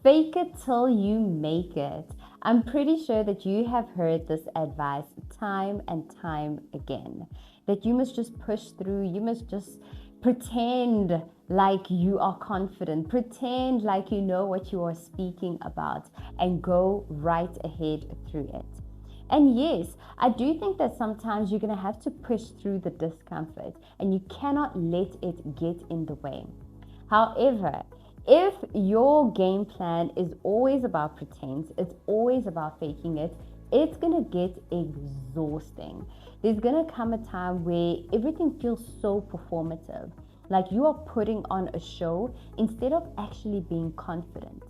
Fake it till you make it. I'm pretty sure that you have heard this advice time and time again. That you must just push through, you must just pretend like you are confident, pretend like you know what you are speaking about, and go right ahead through it. And yes, I do think that sometimes you're going to have to push through the discomfort and you cannot let it get in the way. However, if your game plan is always about pretense, it's always about faking it, it's going to get exhausting. There's going to come a time where everything feels so performative, like you are putting on a show instead of actually being confident.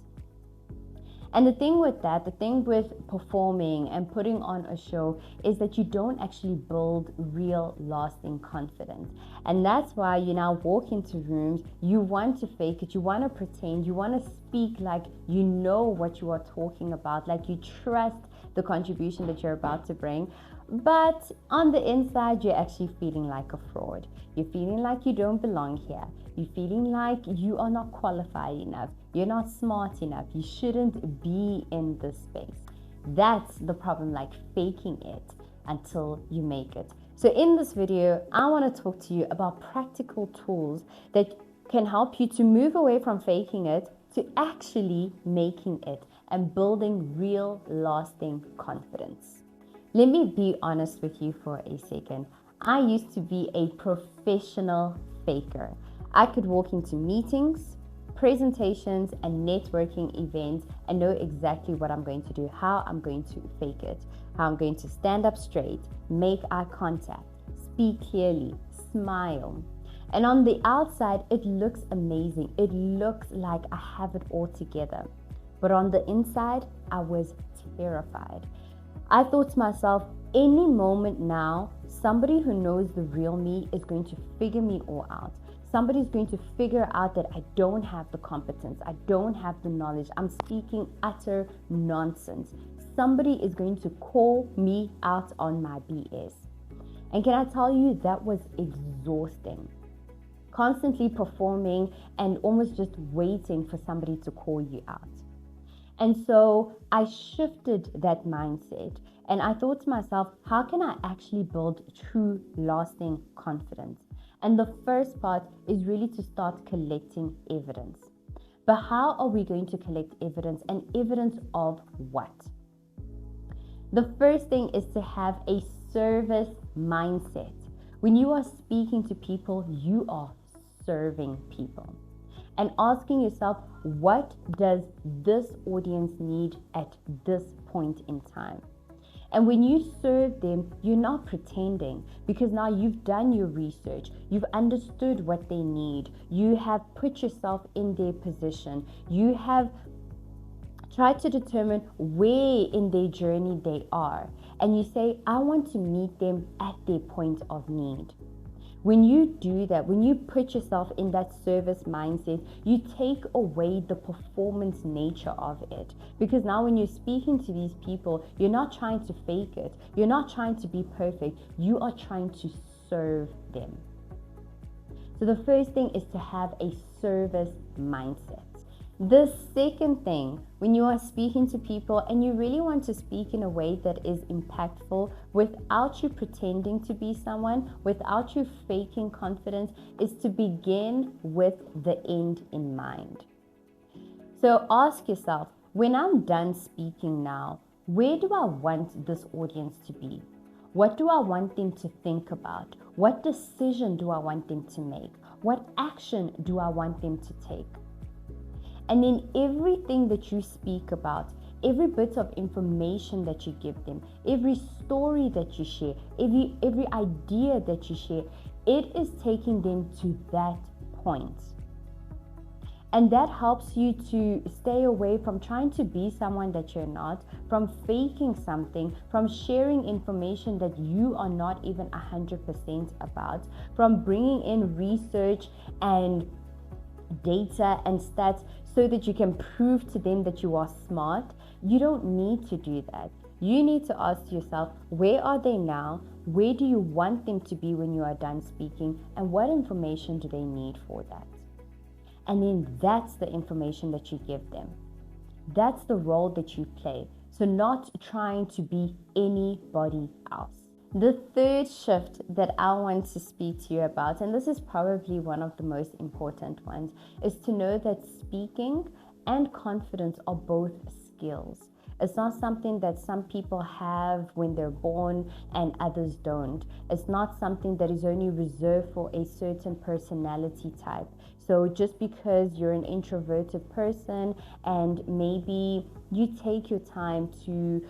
And the thing with that, the thing with performing and putting on a show is that you don't actually build real lasting confidence. And that's why you now walk into rooms, you want to fake it, you want to pretend, you want to speak like you know what you are talking about, like you trust the contribution that you're about to bring. But on the inside, you're actually feeling like a fraud. You're feeling like you don't belong here. You're feeling like you are not qualified enough. You're not smart enough. You shouldn't be in this space. That's the problem, like faking it until you make it. So in this video, I want to talk to you about practical tools that can help you to move away from faking it to actually making it and building real lasting confidence. Let me be honest with you for a second. I used to be a professional faker. I could walk into meetings, presentations, and networking events and know exactly what I'm going to do, how I'm going to fake it, how I'm going to stand up straight, make eye contact, speak clearly, smile. And on the outside, it looks amazing. It looks like I have it all together. But on the inside, I was terrified. I thought to myself, any moment now, somebody who knows the real me is going to figure me all out. Somebody's going to figure out that I don't have the competence, I don't have the knowledge, I'm speaking utter nonsense. Somebody is going to call me out on my BS. And can I tell you, that was exhausting. Constantly performing and almost just waiting for somebody to call you out. And so I shifted that mindset and I thought to myself, how can I actually build true lasting confidence? And the first part is really to start collecting evidence. But how are we going to collect evidence, and evidence of what? The first thing is to have a service mindset. When you are speaking to people, you are serving people. And asking yourself, what does this audience need at this point in time? And when you serve them, you're not pretending, because now you've done your research, you've understood what they need, you have put yourself in their position, you have tried to determine where in their journey they are, and you say, I want to meet them at their point of need. When you do that, when you put yourself in that service mindset, you take away the performance nature of it. Because now when you're speaking to these people, you're not trying to fake it. You're not trying to be perfect. You are trying to serve them. So the first thing is to have a service mindset. The second thing, when you are speaking to people and you really want to speak in a way that is impactful without you pretending to be someone, without you faking confidence, is to begin with the end in mind. So ask yourself, when I'm done speaking now, where do I want this audience to be? What do I want them to think about? What decision do I want them to make? What action do I want them to take? And then everything that you speak about, every bit of information that you give them, every story that you share, every idea that you share, it is taking them to that point. And that helps you to stay away from trying to be someone that you're not, from faking something, from sharing information that you are not even 100% about, from bringing in research and data and stats so that you can prove to them that you are smart. You don't need to do that. You need to ask yourself, where are they now? Where do you want them to be when you are done speaking? And what information do they need for that? And then that's the information that you give them. That's the role that you play. So not trying to be anybody else. The third shift that I want to speak to you about, and this is probably one of the most important ones, is to know that speaking and confidence are both skills. It's not something that some people have when they're born and others don't. It's not something that is only reserved for a certain personality type. So just because you're an introverted person and maybe you take your time to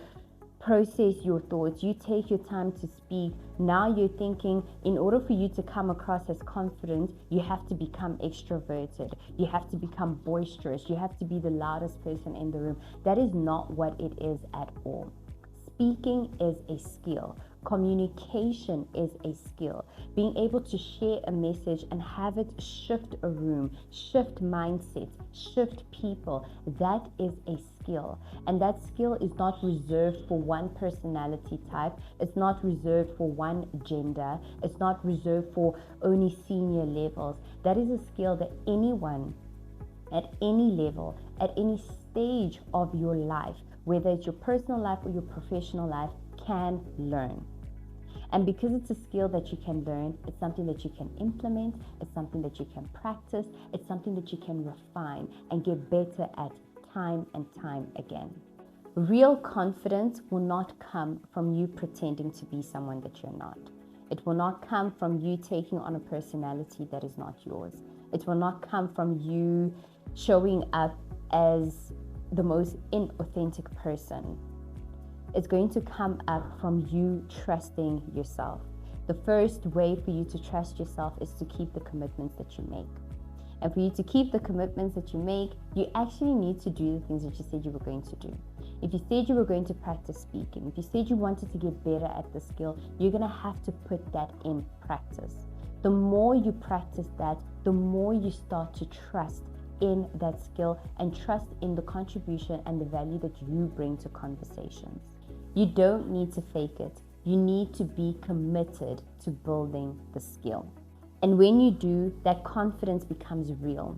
process your thoughts, you take your time to speak. Now you're thinking, in order for you to come across as confident, you have to become extroverted, you have to become boisterous, you have to be the loudest person in the room. That is not what it is at all. Speaking is a skill. Communication is a skill. Being able to share a message and have it shift a room, shift mindsets, shift people, that is a skill. And that skill is not reserved for one personality type. It's not reserved for one gender. It's not reserved for only senior levels. That is a skill that anyone at any level, at any stage of your life, whether it's your personal life or your professional life, can learn. And because it's a skill that you can learn, it's something that you can implement, it's something that you can practice, it's something that you can refine and get better at time and time again. Real confidence will not come from you pretending to be someone that you're not. It will not come from you taking on a personality that is not yours. It will not come from you showing up as the most inauthentic person. It's going to come up from you trusting yourself. The first way for you to trust yourself is to keep the commitments that you make. And for you to keep the commitments that you make, you actually need to do the things that you said you were going to do. If you said you were going to practice speaking, if you said you wanted to get better at the skill, you're going to have to put that in practice. The more you practice that, the more you start to trust in that skill and trust in the contribution and the value that you bring to conversations. You don't need to fake it. You need to be committed to building the skill. And when you do, that confidence becomes real.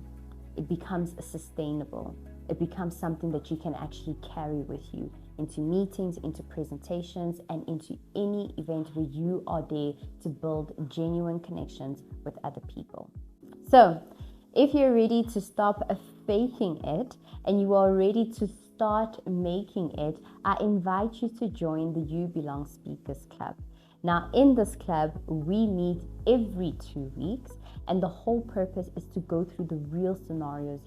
It becomes sustainable. It becomes something that you can actually carry with you into meetings, into presentations, and into any event where you are there to build genuine connections with other people. So, if you're ready to stop faking it and you are ready to start making it, I invite you to join the You Belong Speakers Club. Now, in this club, we meet every 2 weeks, and the whole purpose is to go through the real scenarios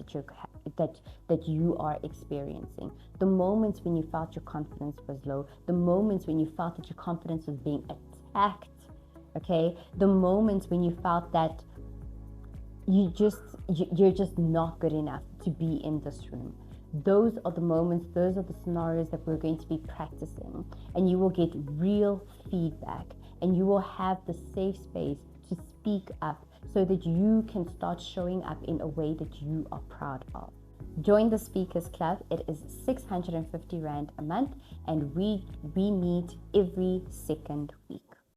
that you are experiencing. The moments when you felt your confidence was low, the moments when you felt that your confidence was being attacked, okay? The moments when you felt that you're just not good enough to be in this room. Those are the moments, those are the scenarios that we're going to be practicing, and you will get real feedback, and you will have the safe space to speak up so that you can start showing up in a way that you are proud of. Join the Speakers Club. It is 650 Rand a month, and we meet every second week.